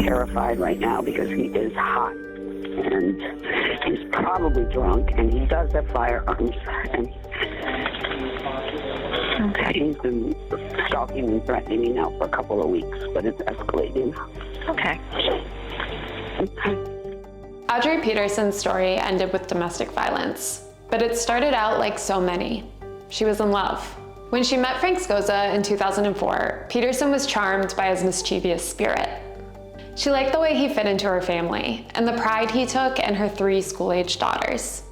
terrified right now because he is hot. And he's probably drunk, and he does have firearms. And he's been stalking and threatening me now for a couple of weeks, but it's escalating. Okay. Audrey Peterson's story ended with domestic violence, but it started out like so many. She was in love. When she met Frank Scosa in 2004, Peterson was charmed by his mischievous spirit. She liked the way he fit into her family and the pride he took in her 3 school-aged daughters.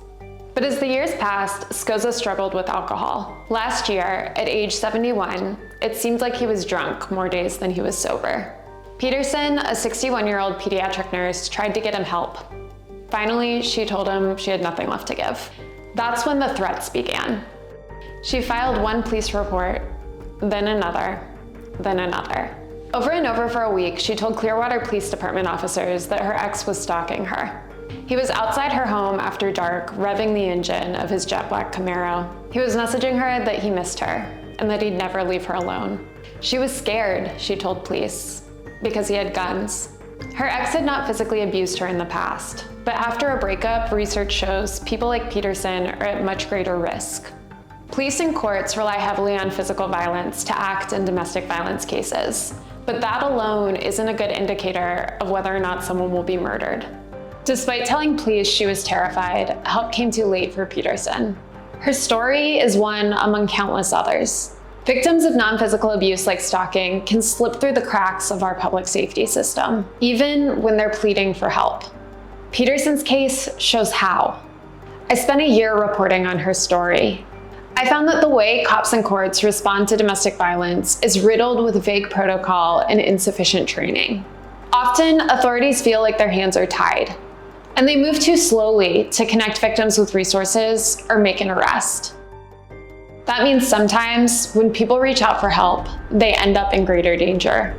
But as the years passed, Scosa struggled with alcohol. Last year, at age 71, it seemed like he was drunk more days than he was sober. Peterson, a 61-year-old pediatric nurse, tried to get him help. Finally, she told him she had nothing left to give. That's when the threats began. She filed one police report, then another, then another. Over and over for a week, she told Clearwater Police Department officers that her ex was stalking her. He was outside her home after dark, revving the engine of his jet black Camaro. He was messaging her that he missed her and that he'd never leave her alone. She was scared, she told police, because he had guns. Her ex had not physically abused her in the past, but after a breakup, research shows people like Peterson are at much greater risk. Police and courts rely heavily on physical violence to act in domestic violence cases, but that alone isn't a good indicator of whether or not someone will be murdered. Despite telling police she was terrified, help came too late for Peterson. Her story is one among countless others. Victims of non-physical abuse like stalking can slip through the cracks of our public safety system, even when they're pleading for help. Peterson's case shows how. I spent a year reporting on her story. I found that the way cops and courts respond to domestic violence is riddled with vague protocol and insufficient training. Often, authorities feel like their hands are tied, and they move too slowly to connect victims with resources or make an arrest. That means sometimes when people reach out for help, they end up in greater danger.